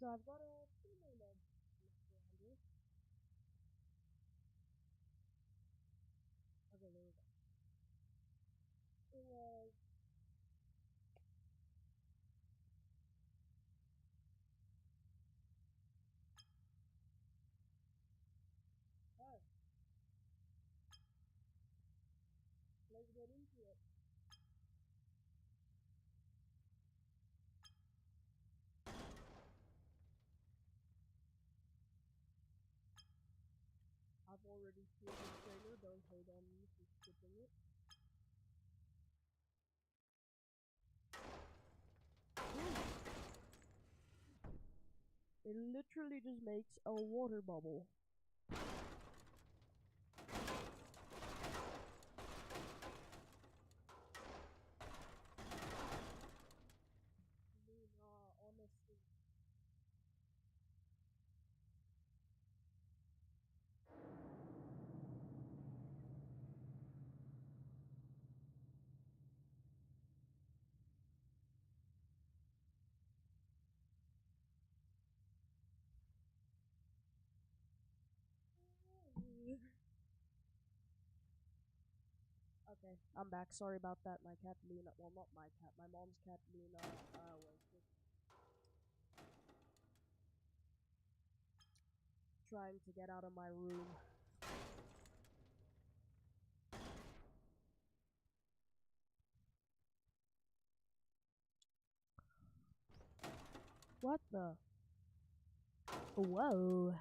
so I've got a female name. Okay, there we go. It was her. Let's get into it. I've already seen the trailer, don't hate on me for skipping it. It literally just makes a water bubble. Honestly. Okay, I'm back. Sorry about that. My cat Luna. Well, not my cat. My mom's cat Luna was just trying to get out of my room. What the? Whoa.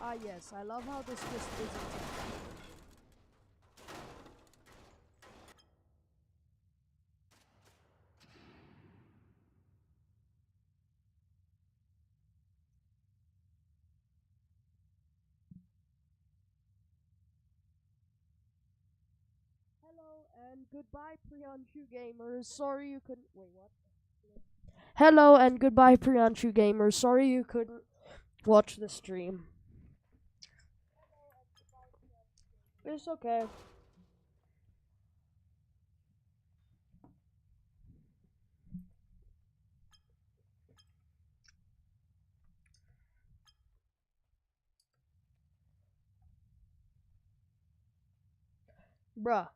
Ah yes, I love how this just isn't. Hello and goodbye, Priyanshu gamers. Sorry you couldn't. Wait, what? Hello and goodbye, Priyanshu gamers. Sorry you couldn't watch the stream. It's okay. Bruh.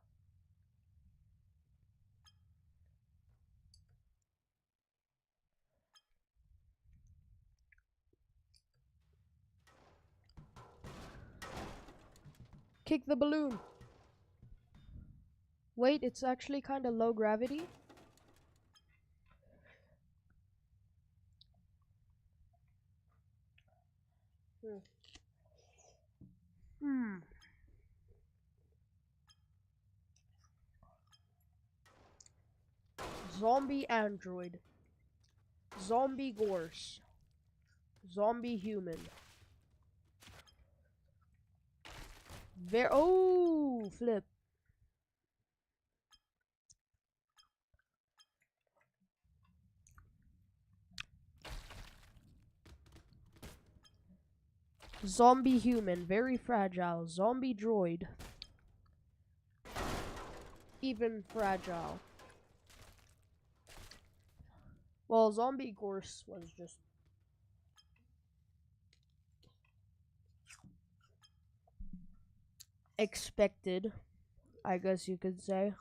Kick the balloon. Wait, it's actually kind of low gravity. Hmm. Zombie android. Zombie gorse. Zombie human. Oh, flip. Zombie human, very fragile. Zombie droid. Even fragile. Well, zombie gorse was just expected, I guess you could say.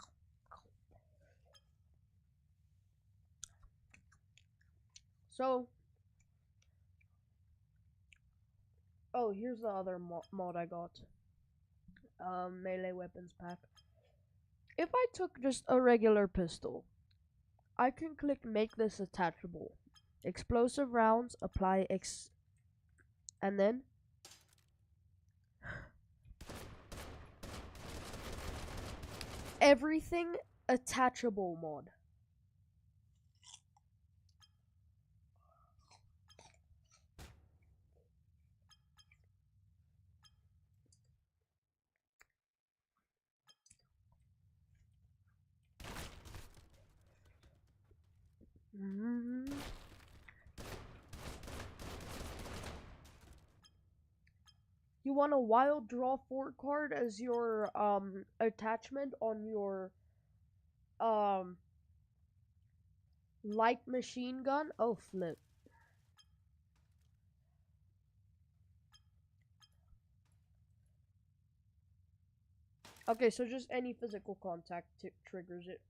So, oh, here's the other mod I got. Melee weapons pack. If I took just a regular pistol, I can click make this attachable. Explosive rounds, apply and then everything attachable mod. You want a wild draw 4 card as your attachment on your um light machine gun? Oh flip. Okay, so just any physical contact triggers it.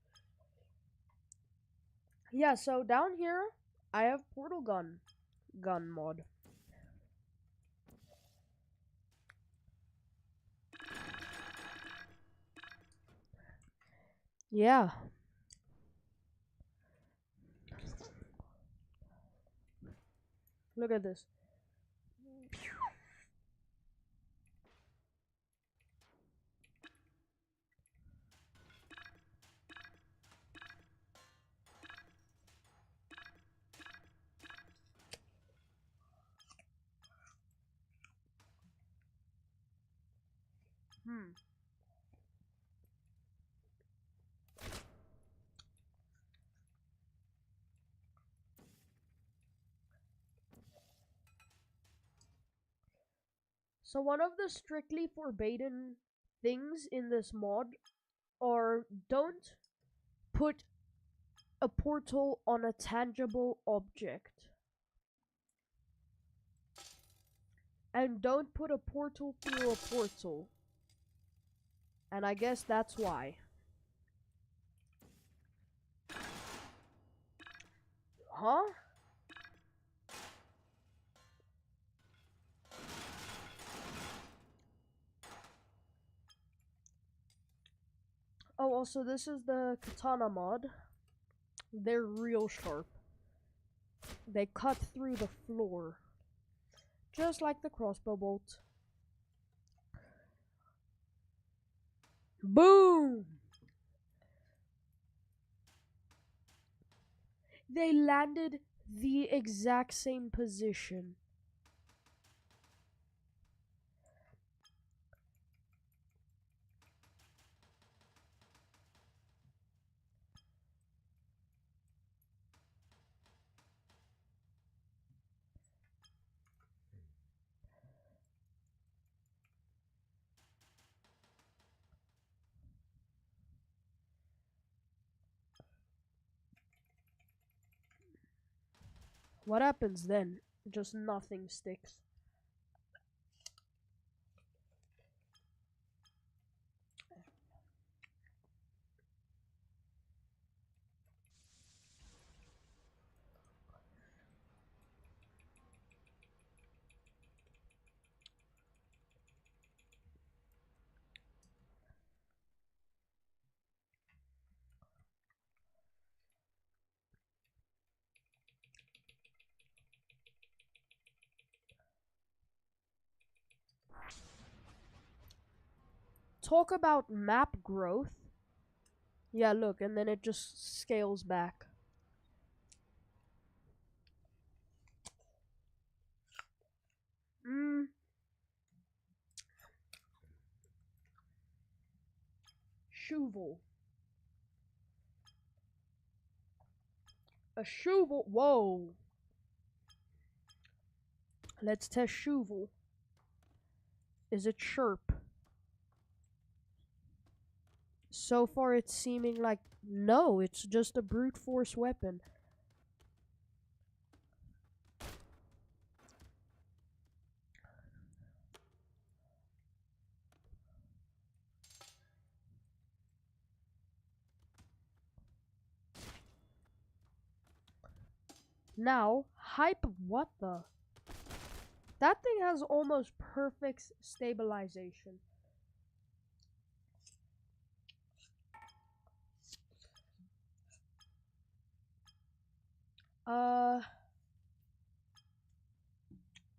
Yeah, so down here I have portal gun mod. Yeah. Look at this. Hmm. So one of the strictly forbidden things in this mod are don't put a portal on a tangible object. And don't put a portal through a portal. And I guess that's why. Huh? Oh, also this is the katana mod. They're real sharp. They cut through the floor. Just like the crossbow bolt. Boom! They landed the exact same position. What happens then? Just nothing sticks. Talk about map growth. Yeah, look, and then it just scales back. Shuvel. A Shuvel. Whoa. Let's test Shuvel. Is it chirp? So far it's seeming like no, it's just a brute force weapon. Now, hype what the? That thing has almost perfect stabilization.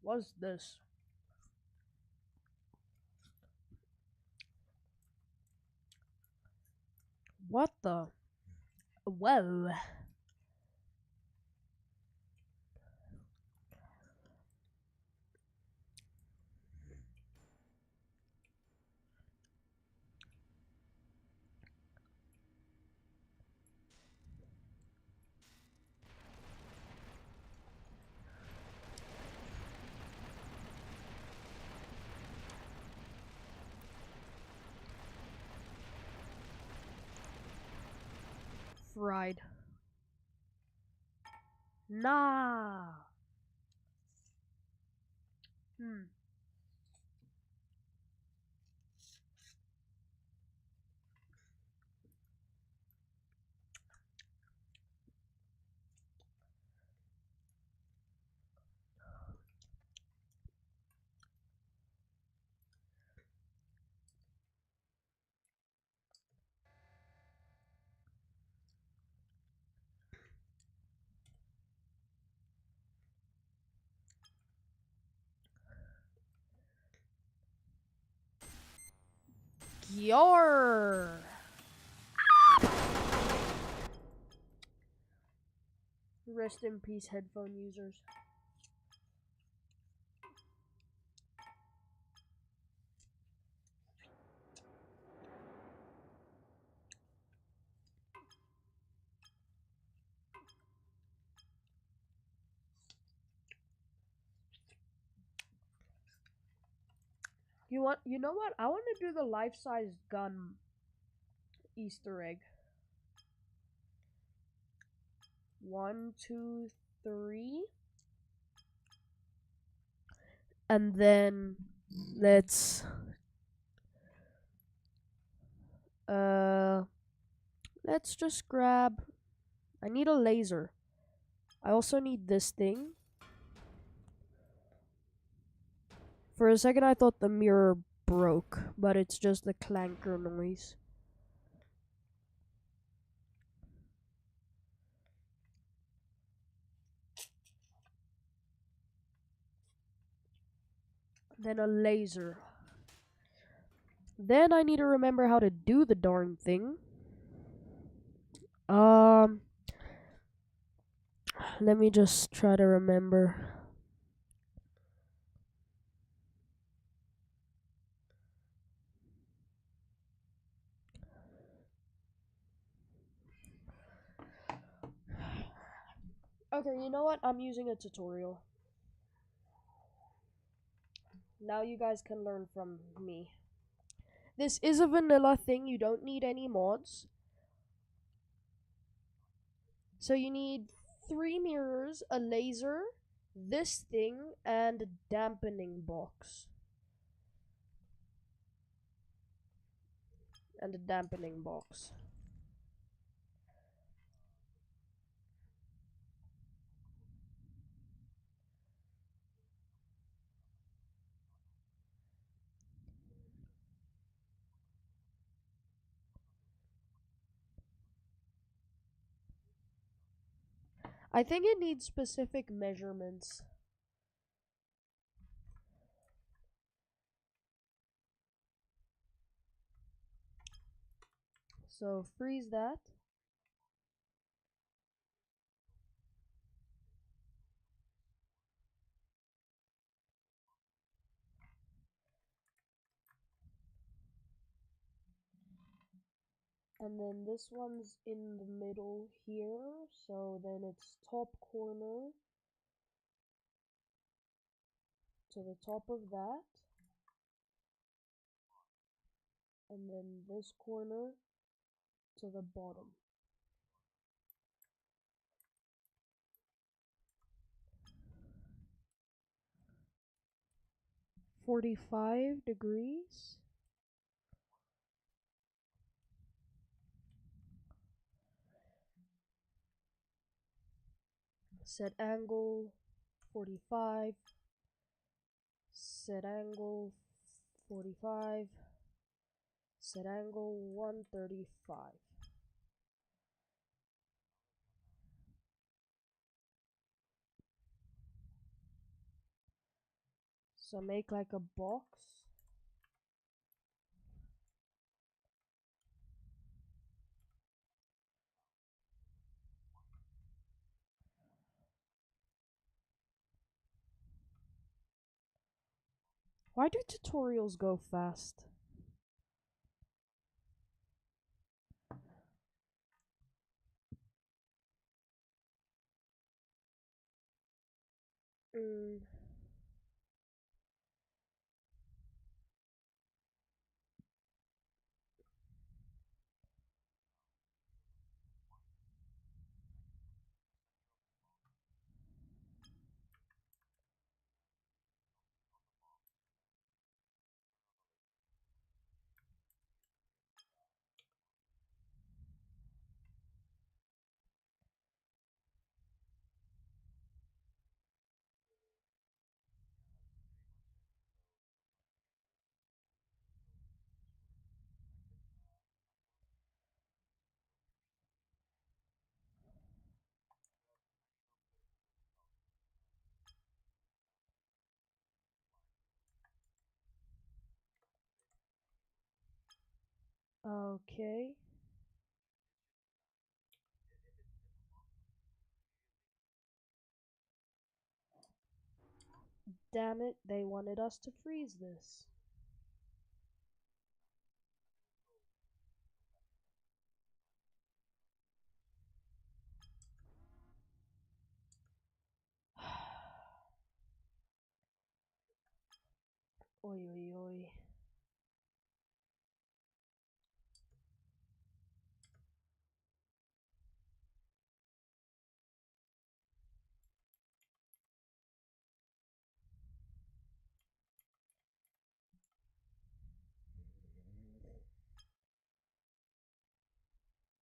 What's this? What the? Well. fried. Nah. Hmm. Yar. Rest in peace, headphone users. You know what? I want to do the life-size gun Easter egg. 1, 2, 3. And then let's uh let's just grab, I need a laser. I also need this thing. For a second I thought the mirror broke, but it's just the clanker noise. Then a laser. Then I need to remember how to do the darn thing. Let me just try to remember. Okay, you know what? I'm using a tutorial. Now you guys can learn from me. This is a vanilla thing. You don't need any mods. So you need 3 mirrors, a laser, this thing, and a dampening box. And a dampening box. I think it needs specific measurements. So freeze that. And then this one's in the middle here, so then it's top corner to the top of that. And then this corner to the bottom. $45. Set angle 45. Set angle 45. Set angle 135. So make like a box. Why do tutorials go fast? Mm. Okay. Damn it, they wanted us to freeze this. Oi, oi, oi.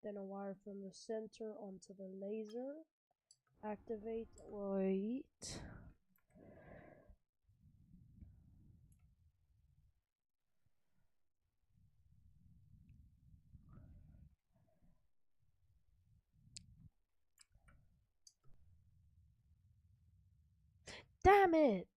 Then a wire from the center onto the laser. Activate. Wait. Damn it!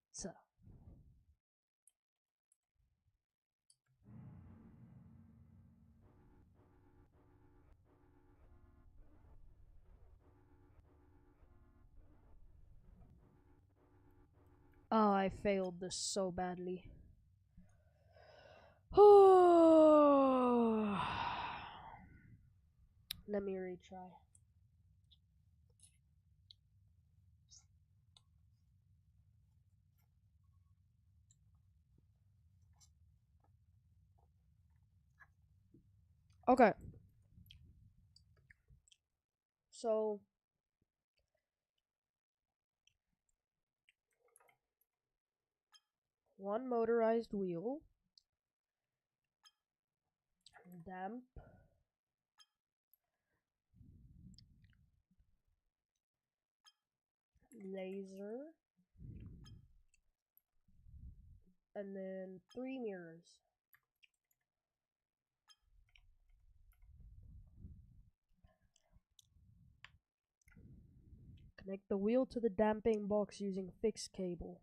Oh, I failed this so badly. Let me retry. Okay. So, one motorized wheel, damp, laser, and then 3 mirrors. Connect the wheel to the damping box using fixed cable.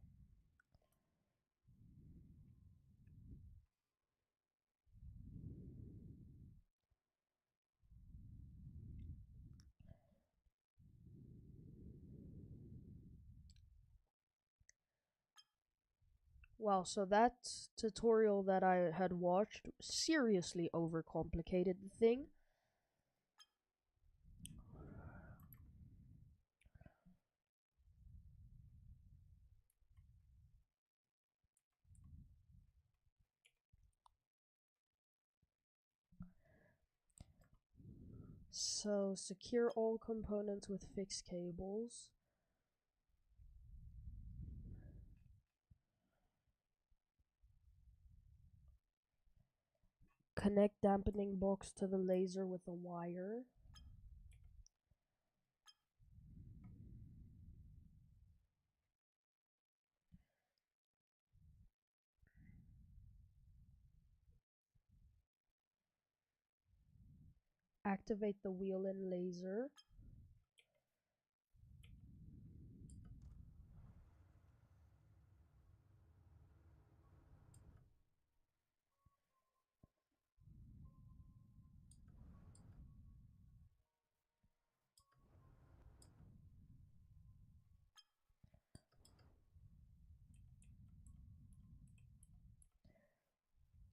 Well, so that tutorial that I had watched seriously overcomplicated the thing. So, secure all components with fixed cables. Connect dampening box to the laser with a wire. Activate the wheel and laser.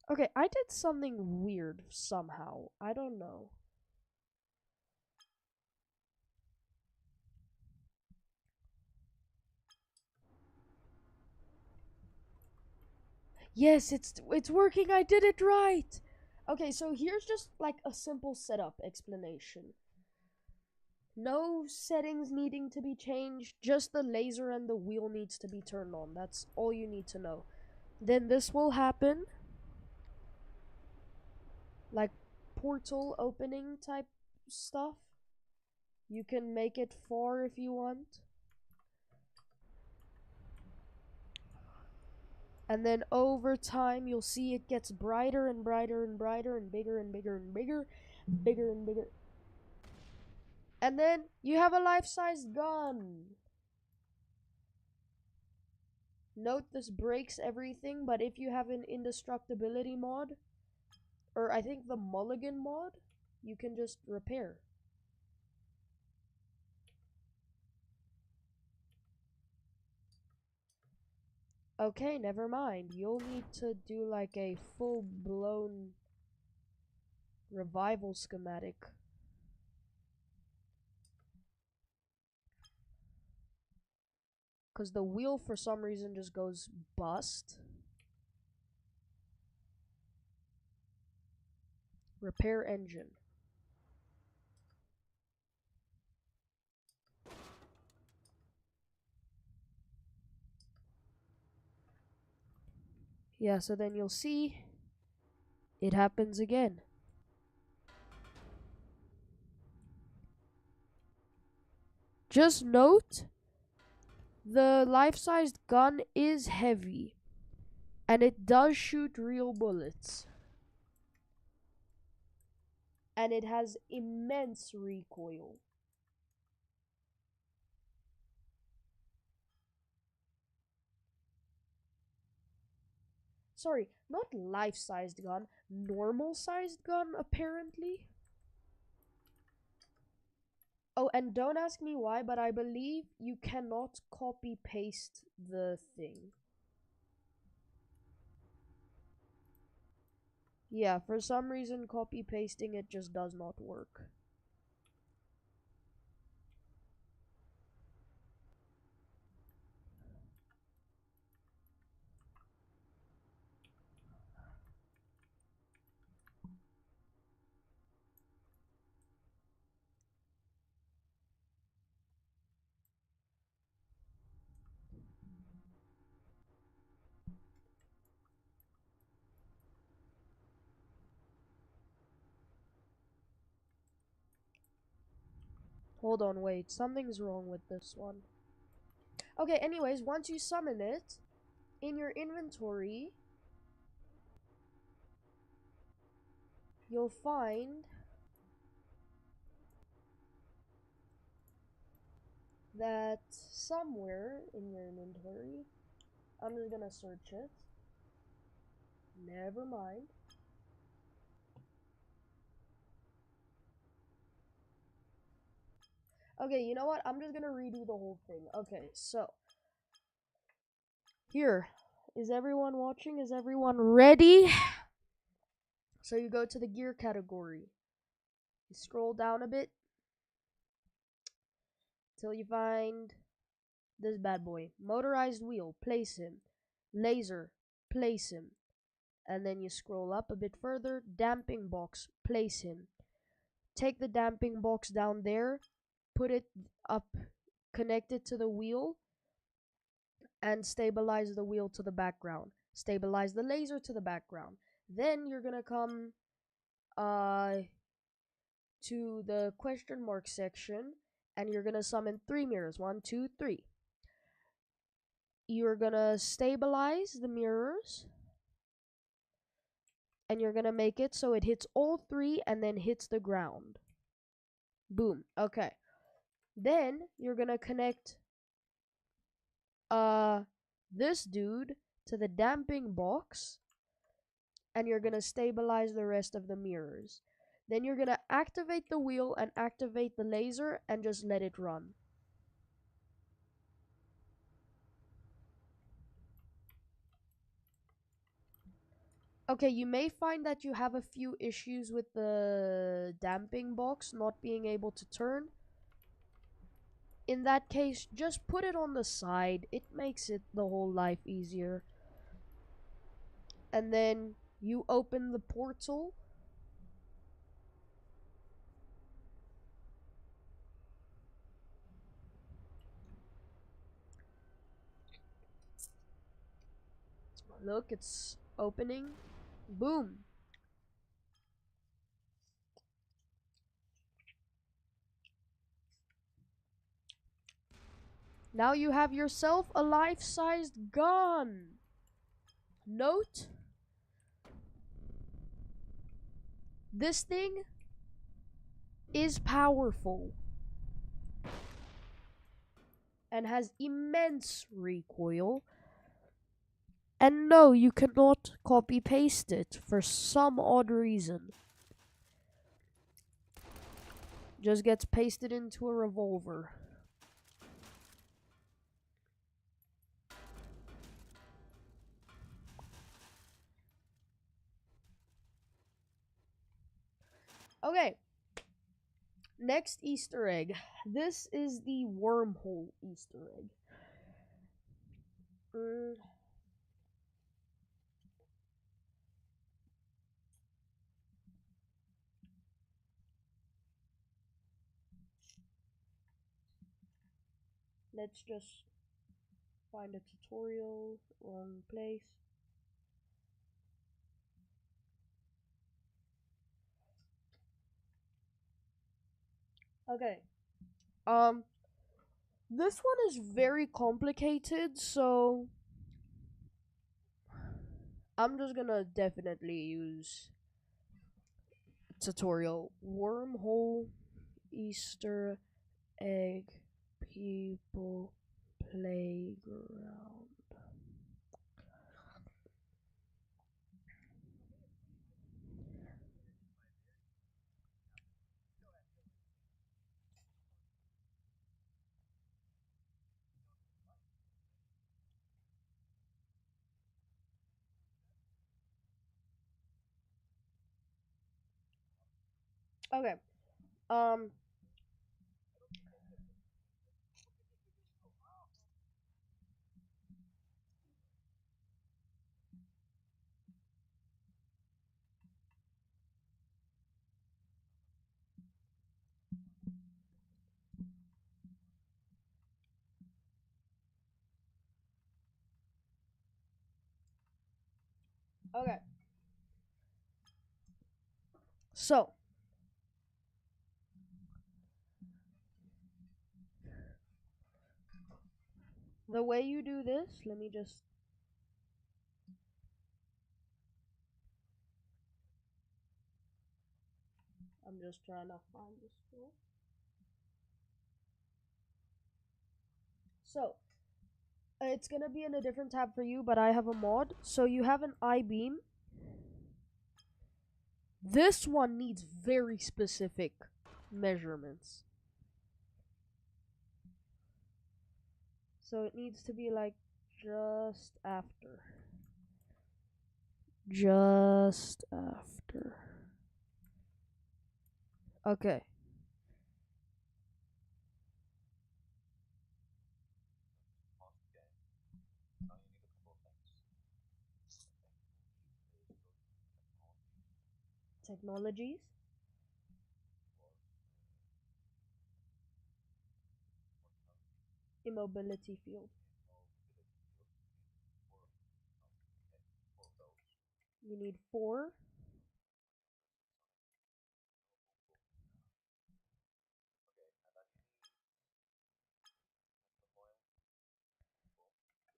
Okay, I did something weird somehow. I don't know. Yes, it's working. I did it right. Okay, so here's just like a simple setup explanation. No settings needing to be changed, just the laser and the wheel needs to be turned on. That's all you need to know. Then this will happen. Like portal opening type stuff. You can make it 4 if you want. And then over time, you'll see it gets brighter and brighter and brighter and bigger and bigger and bigger, bigger and bigger. And then you have a life-size gun. Note this breaks everything, but if you have an indestructibility mod, or I think the Mulligan mod, you can just repair. Okay, never mind. You'll need to do like a full-blown revival schematic. Because the wheel for some reason just goes bust. Repair engine. Yeah, so then you'll see it happens again. Just note, the life-sized gun is heavy, and it does shoot real bullets. And it has immense recoil. Sorry, not life-sized gun, normal-sized gun, apparently. Oh, and don't ask me why, but I believe you cannot copy-paste the thing. Yeah, for some reason, copy-pasting it just does not work. Hold on, wait. Something's wrong with this one. Okay, anyways, once you summon it, in your inventory, you'll find that somewhere in your inventory, I'm just gonna search it. Never mind. Okay, you know what? I'm just gonna redo the whole thing. Okay, so here. Is everyone watching? Is everyone ready? So you go to the gear category. You scroll down a bit till you find this bad boy. Motorized wheel, place him. Laser, place him. And then you scroll up a bit further. Damping box, place him. Take the damping box down there, put it up, connect it to the wheel, and stabilize the wheel to the background. Stabilize the laser to the background. Then you're gonna come to the question mark section, and you're gonna summon 3 mirrors. 1, 2, 3. You're gonna stabilize the mirrors, and you're gonna make it so it hits all 3 and then hits the ground. Boom. Okay. Then you're gonna connect this dude to the damping box, and you're gonna stabilize the rest of the mirrors. Then you're gonna activate the wheel and activate the laser and just let it run. Okay, you may find that you have a few issues with the damping box not being able to turn. In that case, just put it on the side. It makes it the whole life easier. And then you open the portal. Look, it's opening. Boom. Now you have yourself a life-sized gun. Note, this thing is powerful and has immense recoil. And no, you cannot copy paste it for some odd reason. Just gets pasted into a revolver. Okay. Next Easter egg. This is the wormhole Easter egg. Let's just find a tutorial. Wrong place. Okay. This one is very complicated, so I'm just gonna definitely use tutorial wormhole Easter egg people playground. Okay. Um okay. So, the way you do this, let me just I'm just trying to find this tool. So, it's gonna be in a different tab for you, but I have a mod. So you have an I-beam. This one needs very specific measurements. So it needs to be like just after. Just after. Okay. Technologies. Immobility field. You need 4.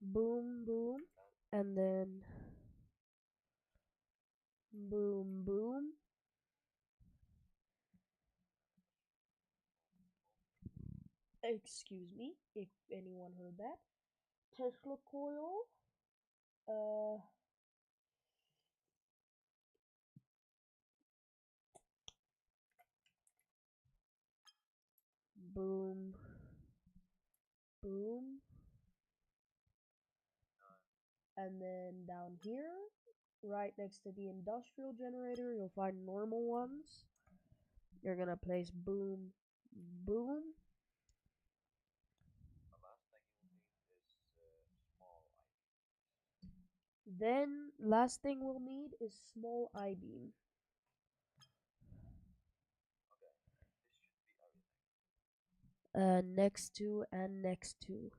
Boom, boom. And then boom, boom. Excuse me, if anyone heard that. Tesla coil. Uh, boom, boom. And then down here, right next to the industrial generator, you'll find normal ones. You're gonna place boom, boom. Then, last thing we'll need is small I-beam. Next to and next to.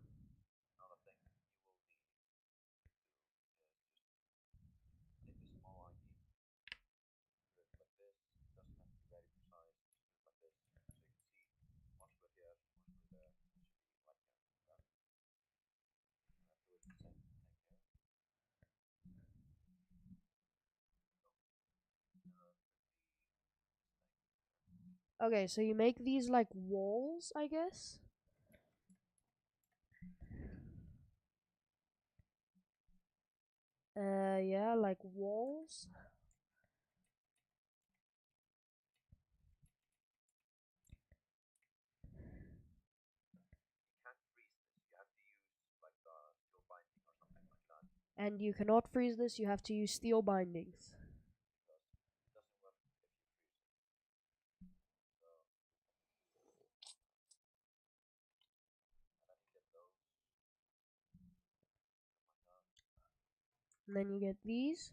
Okay, so you make these like walls, I guess. Yeah, like walls. And you cannot freeze this, you have to use steel bindings. And then you get these.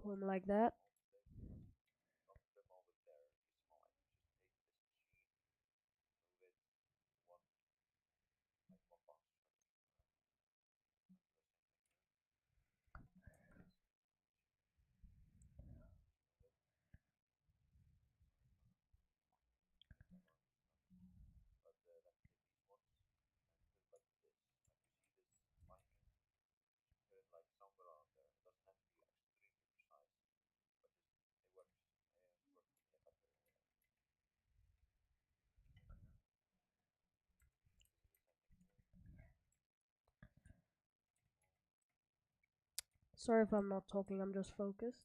Put them like that. Sorry if I'm not talking, I'm just focused.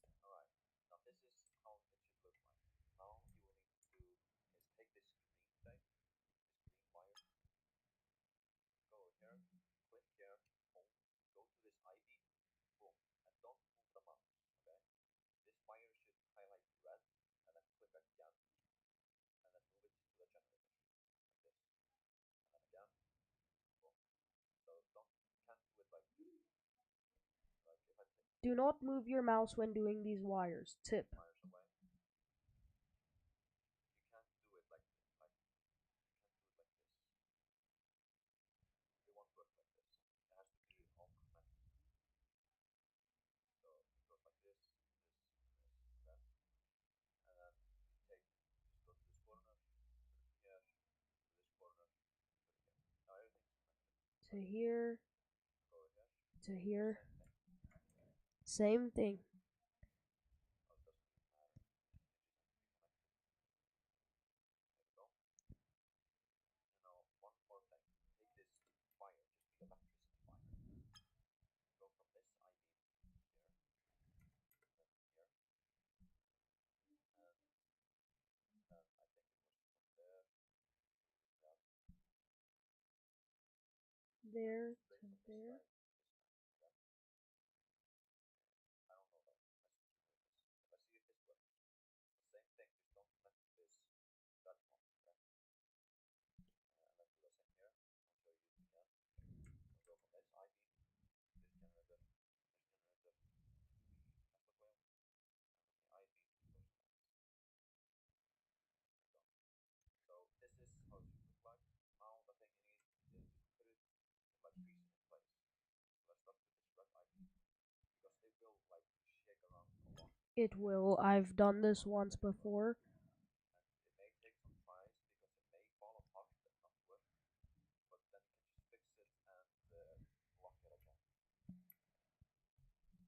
Do not move your mouse when doing these wires. Tip. To here. To here. Same thing. There to there. It will. I've done this once before.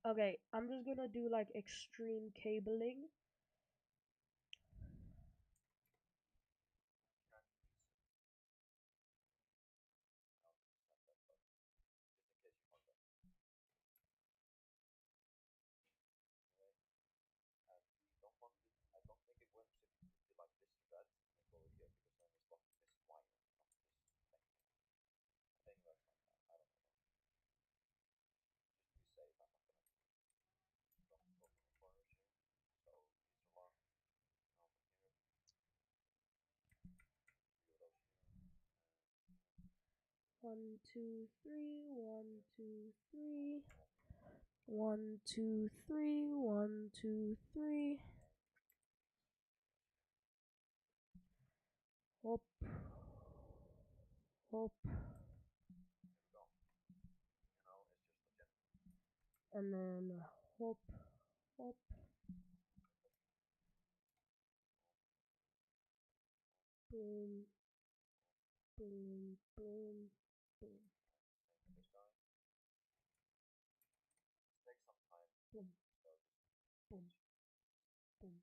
Okay, I'm just gonna do like extreme cabling. One, two, three, 1, 2, 3. 1, 2, 3, 1, 2, 3. Hop. Hop. And then hop. Hop. Boom. Boom. Boom. Boom. Boom. Boom. Boom. Boom.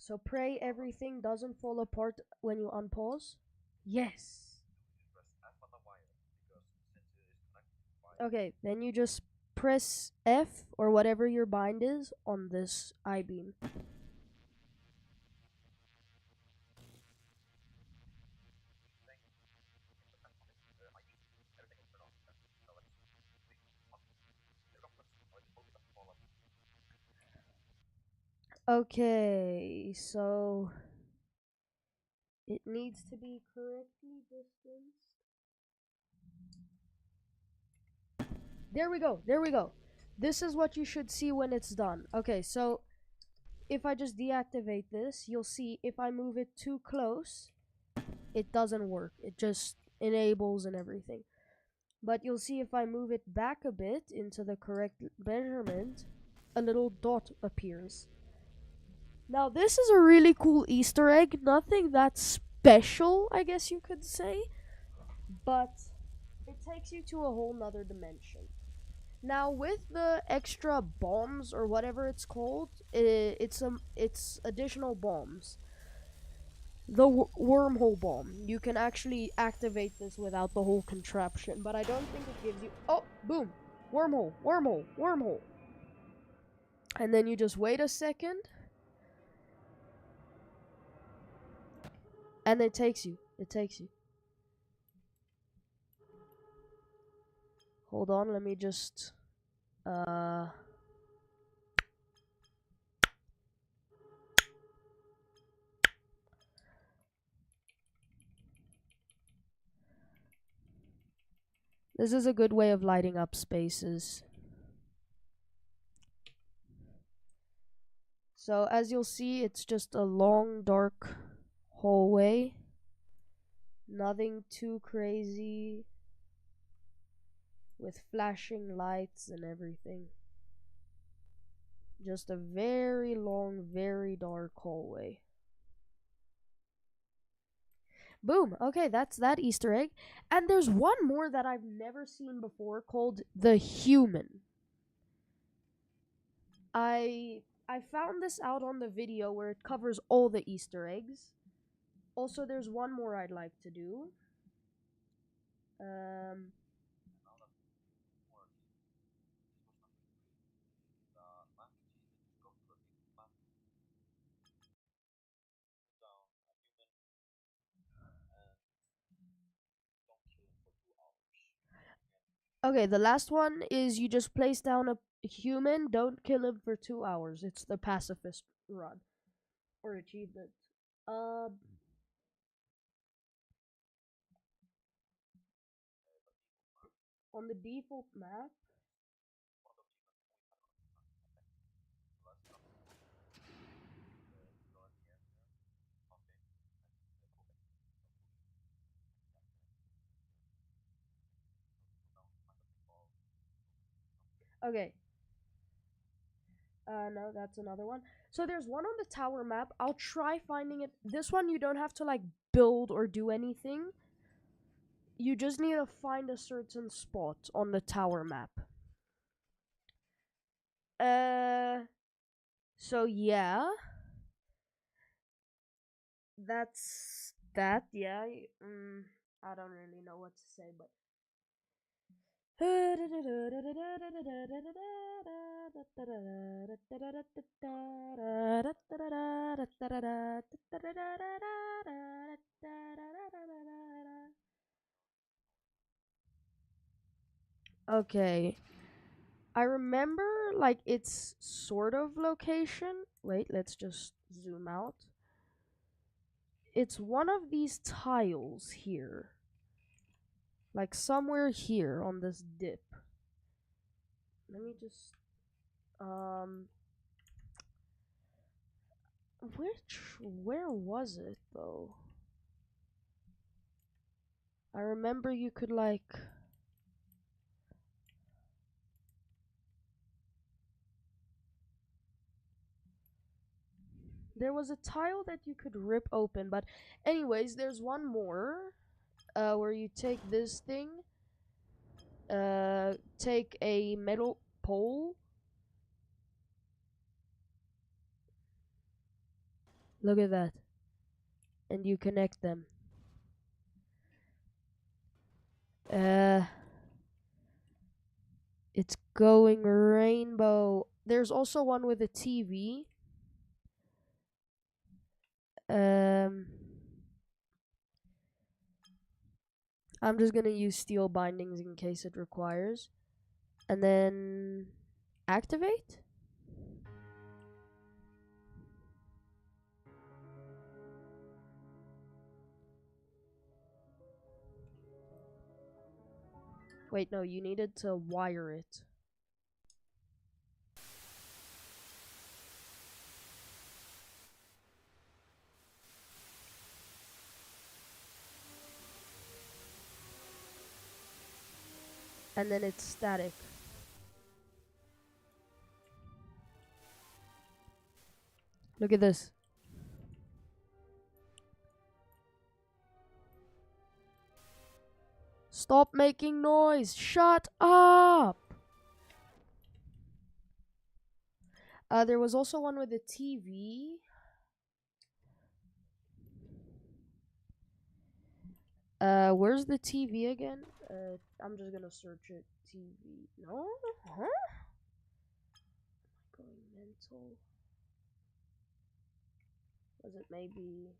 So pray everything doesn't fall apart when you unpause. Yes. Okay, then you just press F or whatever your bind is on this I-beam. Okay, so it needs to be correctly distanced. There we go, there we go. This is what you should see when it's done. Okay, so if I just deactivate this, you'll see if I move it too close, it doesn't work. It just enables and everything. But you'll see if I move it back a bit into the correct measurement, a little dot appears. Now, this is a really cool Easter egg. Nothing that special, I guess you could say, but it takes you to a whole nother dimension. Now, with the extra bombs or whatever it's called, it's additional bombs. The wormhole bomb. You can actually activate this without the whole contraption, but I don't think it gives you. Oh, boom! Wormhole, wormhole, wormhole. And then you just wait a second, and it takes you. It takes you. Hold on, let me just. This is a good way of lighting up spaces. So, as you'll see, it's just a long, dark hallway. Nothing too crazy. With flashing lights and everything. Just a very long, very dark hallway. Boom. Okay, that's that Easter egg. And there's one more that I've never seen before called the Human. I found this out on the video where it covers all the Easter eggs. Also, there's one more I'd like to do. Okay, the last one is you just place down a human, don't kill him for 2 hours. It's the pacifist run or achievement. On the default map. Okay. No, that's another one. So there's one on the tower map. I'll try finding it. This one you don't have to like build or do anything. You just need to find a certain spot on the tower map. So yeah. That's that, yeah. I don't really know what to say, but okay. I remember like its sort of location. Wait, let's just zoom out. It's one of these tiles here. Like somewhere here on this dip. Let me just where was it though? I remember you could like there was a tile that you could rip open, but anyways, there's one more where you take this thing, take a metal pole. Look at that. And you connect them. It's going rainbow. There's also one with a TV. I'm just gonna use steel bindings in case it requires. And then activate? Wait, no, you needed to wire it. And then it's static. Look at this. Stop making noise! Shut up! There was also one with a TV. Where's the TV again? I'm just gonna search it. TV. No? Huh? Am I going mental? Was it maybe...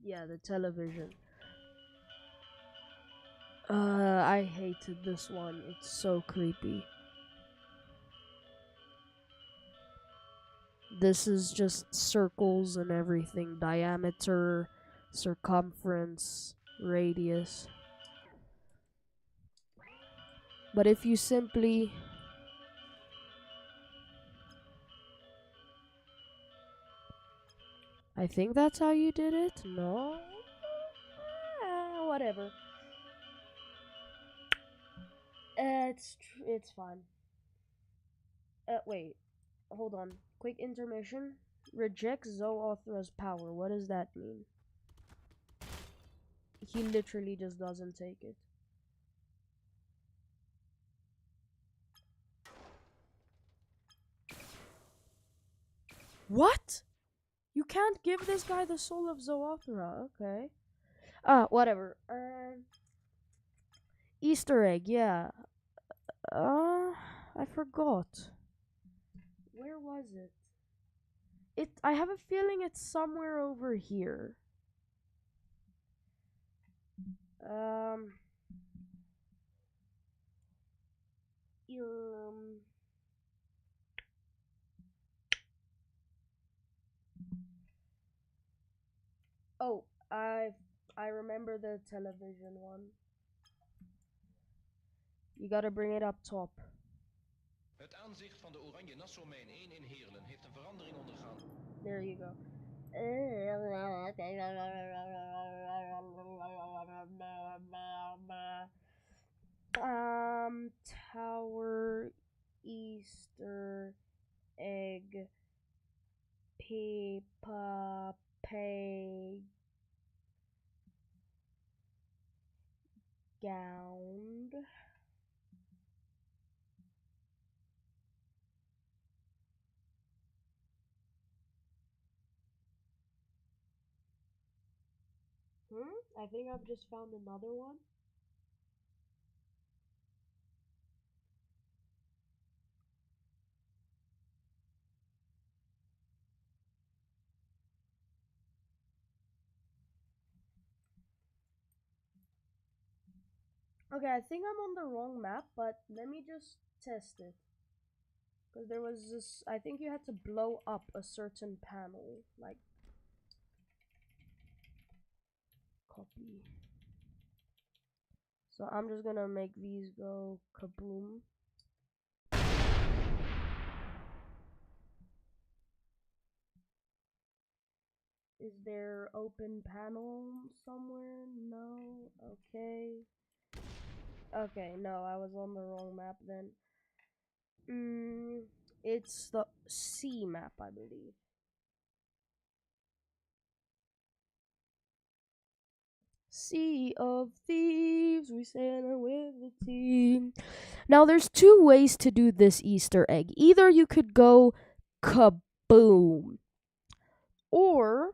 Yeah, the television. I hated this one. It's so creepy. This is just circles and everything. Diameter, circumference, radius. But if you simply... I think that's how you did it? No? Whatever. It's fine. Wait. Hold on. Quick intermission. Rejects Zoothra's power. What does that mean? He literally just doesn't take it. What? You can't give this guy the soul of Zoothra. Okay. Whatever. Easter egg, yeah. I forgot. Where was it? I have a feeling it's somewhere over here. Oh, I remember the television one. You gotta bring it up top. Het aanzicht van de Oranje Nassau-mijn 1 in Heerlen heeft een verandering ondergaan. There you go. Tower, Easter egg, Peppa Pig, gown. I think I've just found another one. Okay, I think I'm on the wrong map, but let me just test it. Because there was this, I think you had to blow up a certain panel. Like, copy. So I'm just gonna make these go kaboom. Is there open panel somewhere? No. Okay. Okay, no, I was on the wrong map then. It's the C map, I believe. Sea of Thieves, we sailing with the team. Now, there's two ways to do this Easter egg. Either you could go kaboom, or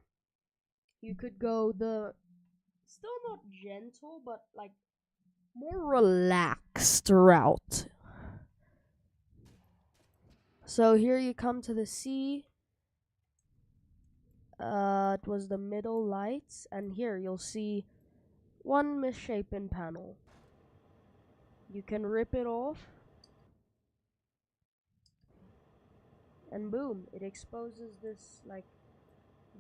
you could go the still not gentle, but like more relaxed route. So here you come to the sea. It was the middle lights, and here you'll see one misshapen panel. You can rip it off, and boom, it exposes this like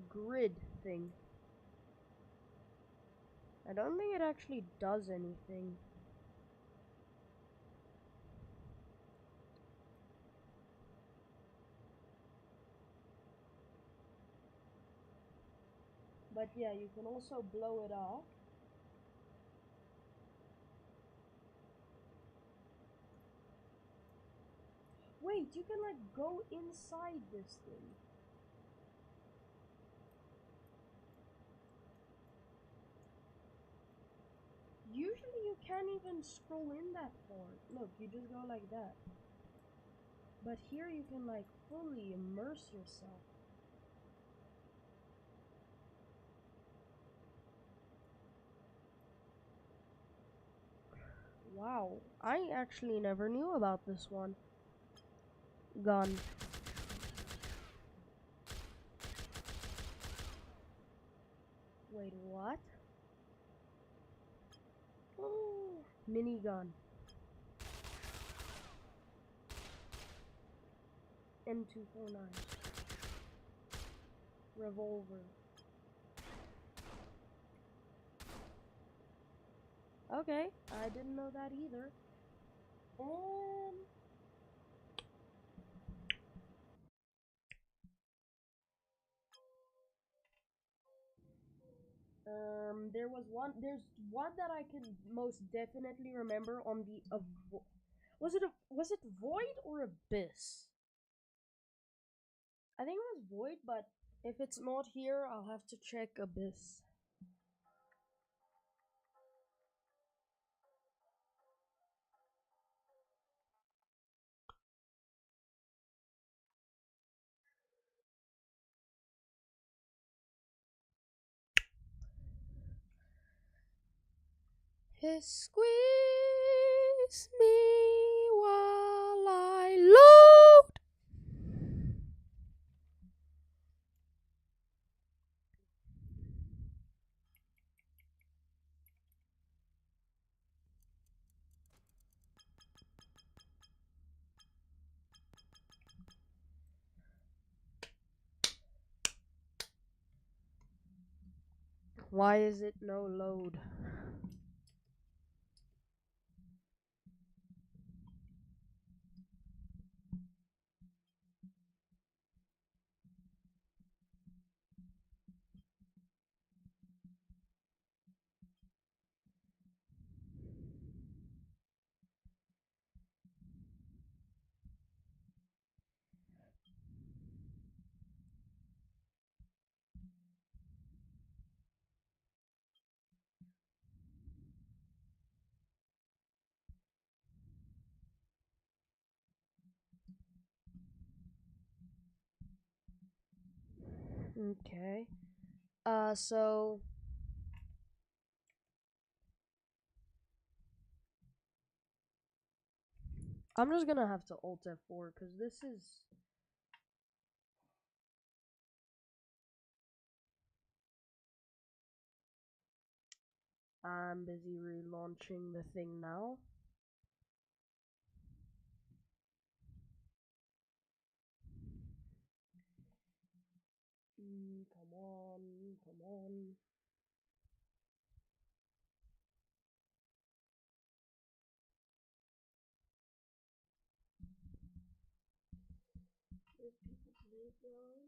grid thing. I don't think it actually does anything. But yeah, you can also blow it off. Wait, you can like go inside this thing. Usually you can't even scroll in that far. Look, you just go like that. But here you can like fully immerse yourself. Wow, I actually never knew about this one. Gun. Wait, what? Oh, minigun. M249. Revolver. Okay, I didn't know that either. There's one that I can most definitely remember on the was it Void or Abyss? I think it was Void, but if it's not here, I'll have to check Abyss. Squeeze me while I load. Why is it no load? Okay. So I'm just gonna have to Alt F4 because this is. I'm busy relaunching the thing now. Come on, come on. If people playground.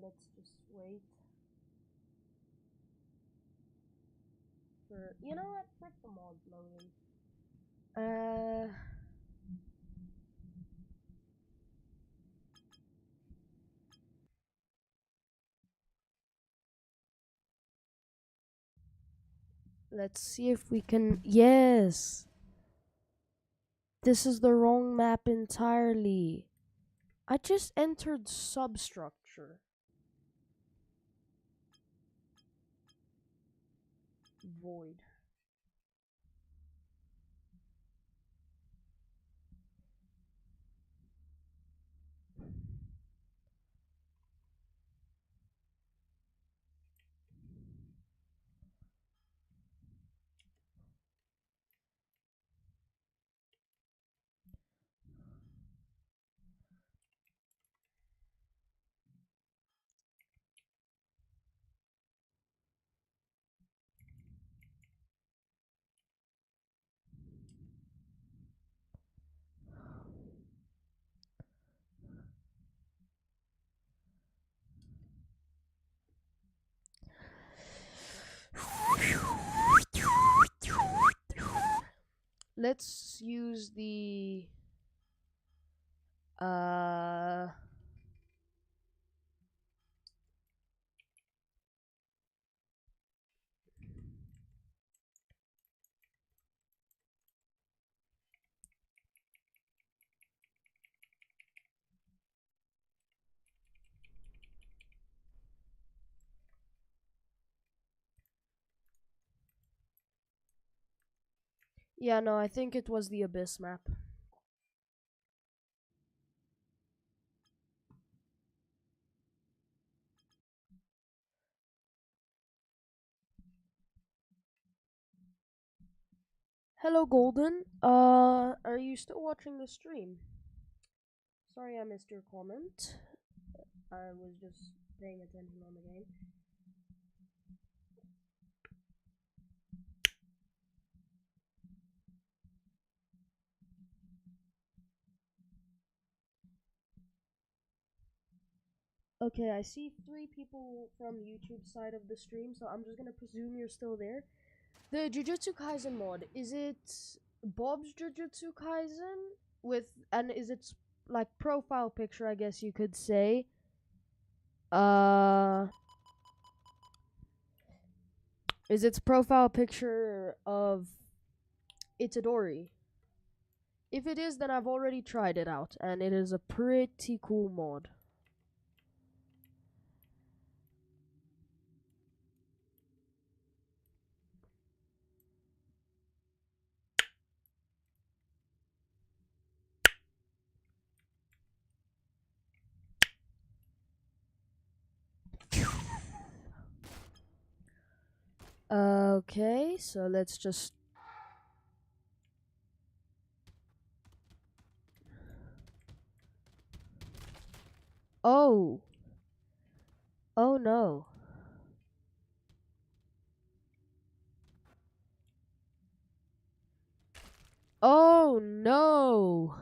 let's just wait for, you know what, frick the mod loading. Let's see if we can, yes! This is the wrong map entirely. I just entered substructure. Void. Let's use the yeah, no, I think it was the Abyss map. Hello, Golden. Are you still watching the stream? Sorry I missed your comment. I was just paying attention on the game. Okay, I see 3 people from YouTube side of the stream, so I'm just gonna presume you're still there. The Jujutsu Kaisen mod, is it Bob's Jujutsu Kaisen? And is its like profile picture, I guess you could say? Is its profile picture of Itadori? If it is, then I've already tried it out, and it is a pretty cool mod. Okay, so let's just... Oh! Oh no. Oh no!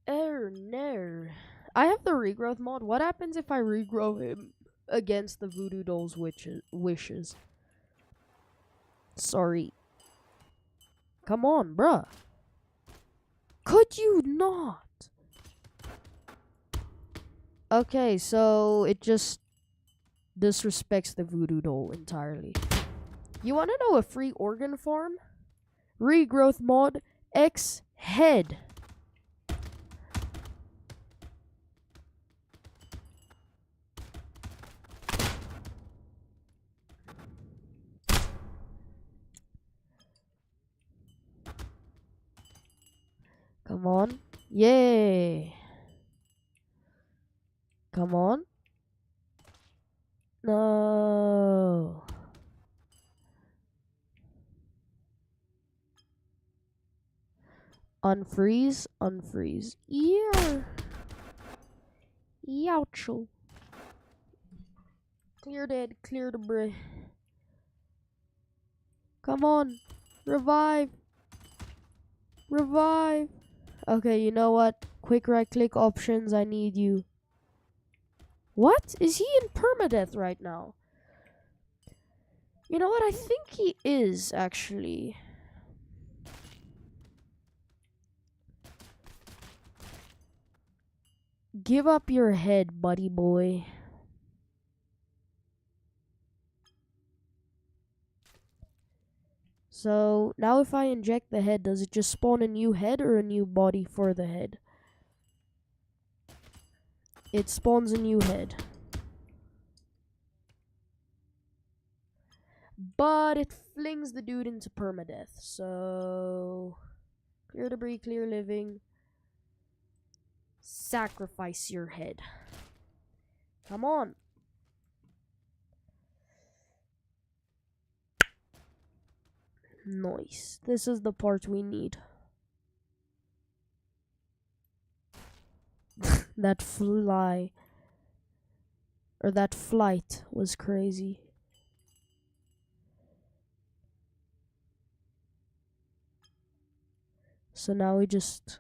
No. I have the regrowth mod. What happens if I regrow him against the Voodoo Doll's wishes? Sorry. Come on, bruh. Could you not? Okay, so it just disrespects the Voodoo Doll entirely. You wanna know a free organ farm? Regrowth mod X head. Come on. Yay. Come on. No. Unfreeze, unfreeze. Yeah. Youchel. Clear dead, clear the bridge. Come on. Revive. Revive. Okay, you know what? Quick right click options, I need you. What? Is he in permadeath right now? You know what? I think he is, actually. Give up your head, buddy boy. So, now if I inject the head, does it just spawn a new head or a new body for the head? It spawns a new head. But it flings the dude into permadeath. So, clear debris, clear living. Sacrifice your head. Come on. Nice. This is the part we need. That flight was crazy. So now we just...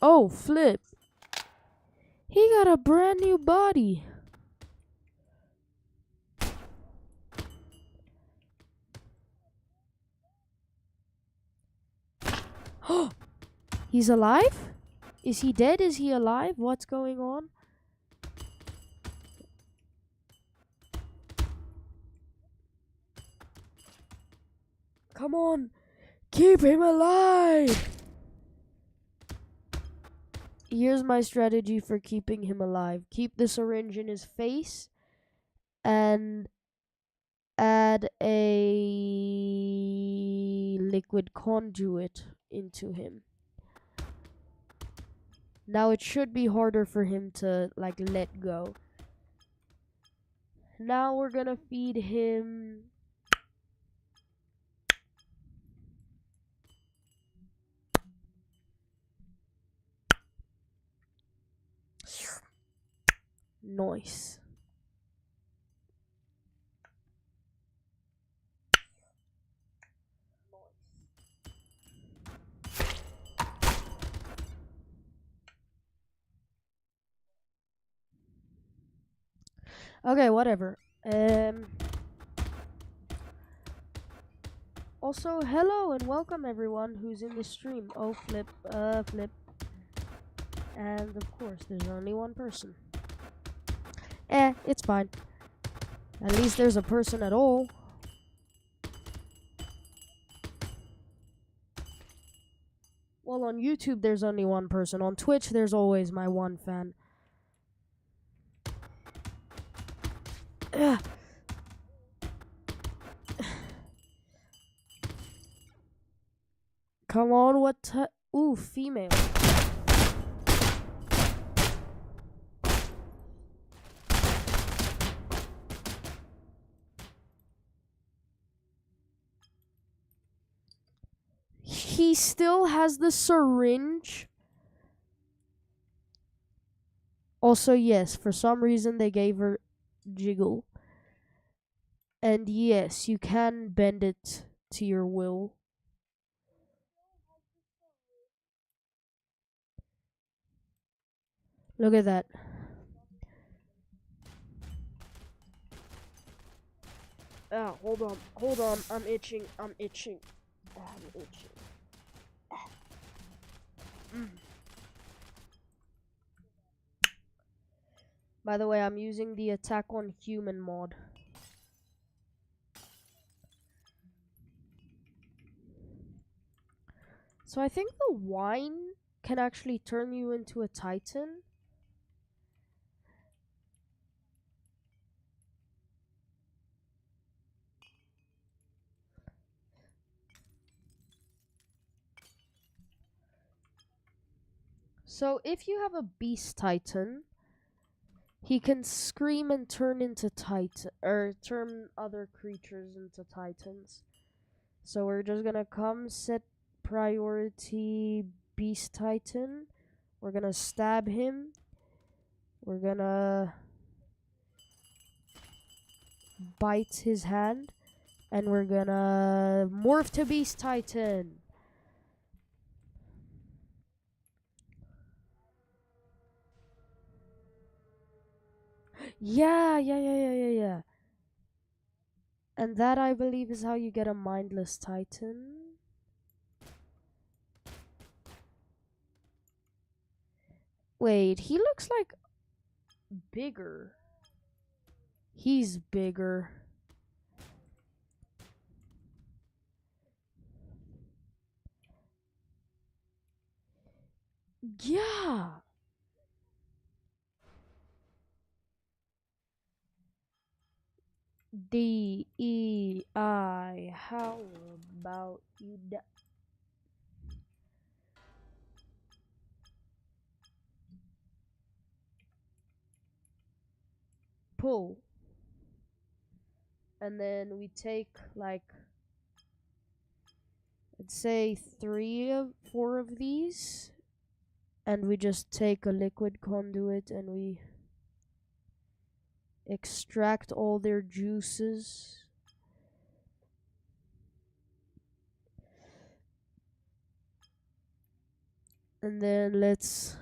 Oh, flip. He got a brand new body. He's alive? Is he dead? Is he alive? What's going on? Come on. Keep him alive. Here's my strategy for keeping him alive. Keep the syringe in his face and add a liquid conduit into him. Now it should be harder for him to like let go. Now we're gonna feed him nice. Okay, whatever. Also, hello and welcome everyone who's in the stream. Oh, flip. And of course, there's only one person. It's fine. At least there's a person at all. Well, on YouTube, there's only one person. On Twitch, there's always my one fan. Come on, what? Ooh, female. He still has the syringe. Also, yes, for some reason they gave her jiggle. And yes, you can bend it to your will. Look at that. Ah, hold on, I'm itching. I'm itching. By the way, I'm using the Attack on Human mod. So I think the wine can actually turn you into a Titan. So if you have a Beast Titan, he can scream and turn into Titan, or turn other creatures into Titans. So we're just gonna come set priority Beast Titan. We're gonna stab him. We're gonna bite his hand. And we're gonna morph to Beast Titan. Yeah. And that, I believe, is how you get a mindless Titan. Wait, he looks like bigger. He's bigger. Yeah. DEI. How about you? Pull. And then we take like, let's say 4 of these, and we just take a liquid conduit and we extract all their juices. And then let's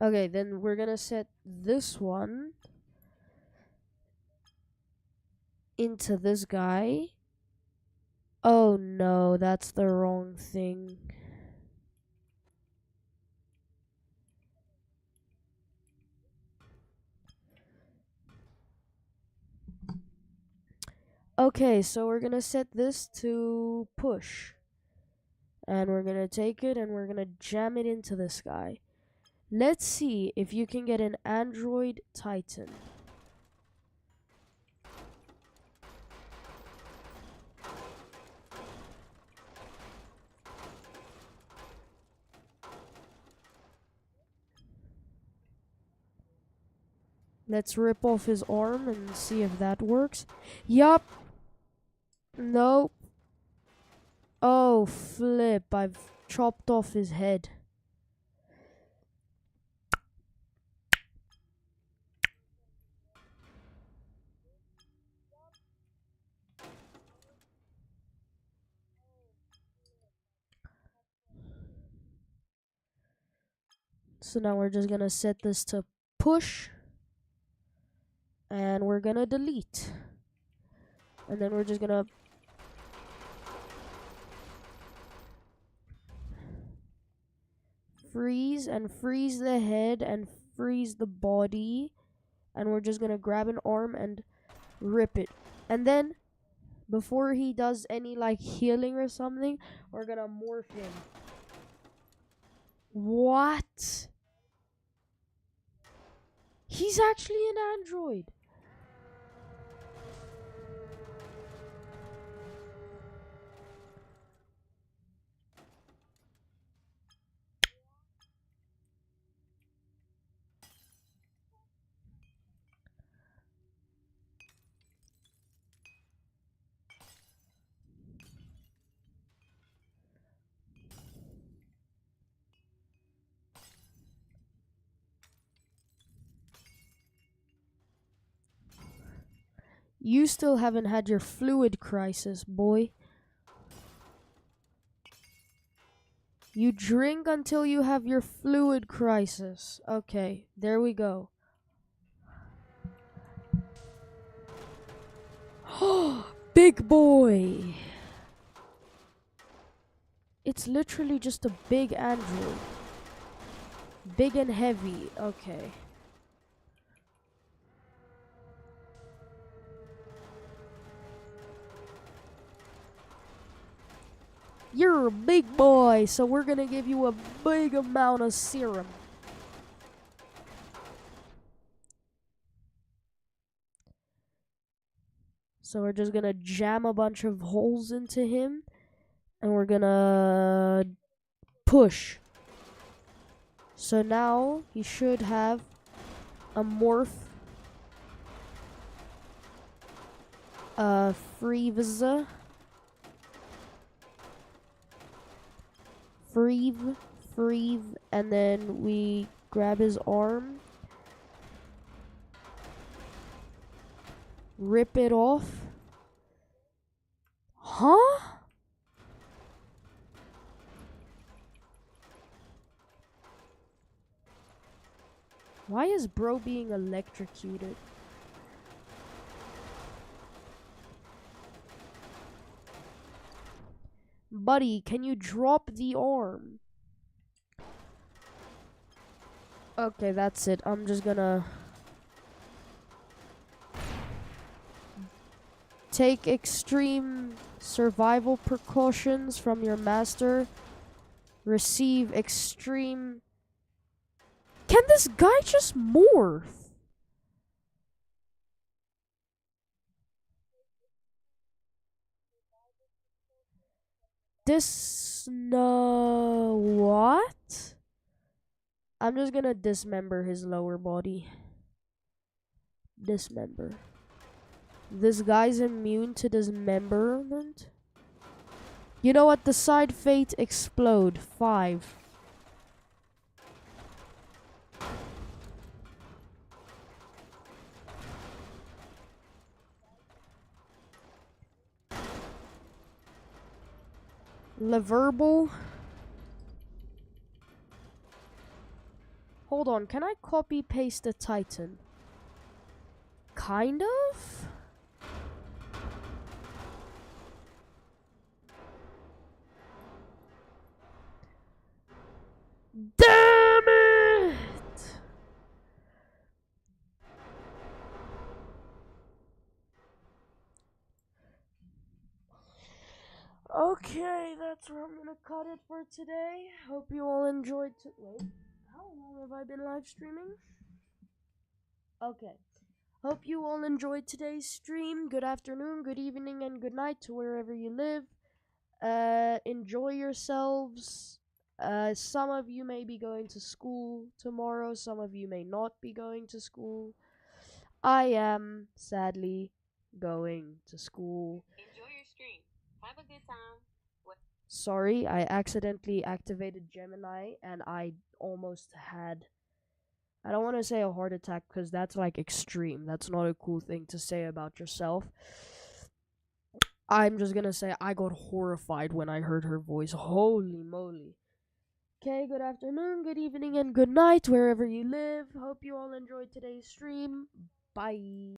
okay, then we're gonna set this one into this guy. Oh no, that's the wrong thing. Okay, so we're gonna set this to push. And we're gonna take it and we're gonna jam it into this guy. Let's see if you can get an Android Titan. Let's rip off his arm and see if that works. Yup. Nope. Oh, flip. I've chopped off his head. So now we're just gonna set this to push. And we're gonna delete. And then we're just gonna freeze and freeze the head and freeze the body. And we're just gonna grab an arm and rip it. And then before he does any like healing or something, we're gonna morph him. What? He's actually an android. You still haven't had your fluid crisis, boy. You drink until you have your fluid crisis. Okay, there we go. Big boy! It's literally just a big android. Big and heavy. Okay. You're a big boy, so we're gonna give you a big amount of serum. So we're just gonna jam a bunch of holes into him, and we're gonna push. So now he should have a morph freeze breathe, and then we grab his arm, rip it off. Huh? Why is bro being electrocuted? Buddy, can you drop the arm? Okay, that's it. I'm just gonna take extreme survival precautions from your master. Receive extreme... Can this guy just morph? No, what? I'm just gonna dismember his lower body. Dismember. This guy's immune to dismemberment. You know what? Decide fate, explode. 5. Leverbal. Hold on, can I copy paste the Titan? Kind of? Damn it! Okay, that's where I'm gonna cut it for today. Hope you all enjoyed. Wait, how long have I been live streaming? Okay. Hope you all enjoyed today's stream. Good afternoon, good evening, and good night to wherever you live. Enjoy yourselves. Some of you may be going to school tomorrow, some of you may not be going to school. I am, sadly, going to school. Enjoy your stream. Have a good time. Sorry, I accidentally activated Gemini and I almost had... I don't want to say a heart attack because that's like extreme. That's not a cool thing to say about yourself. I'm just gonna say I got horrified when I heard her voice. Holy moly. Okay, good afternoon, good evening, and good night wherever you live. Hope you all enjoyed today's stream. Bye.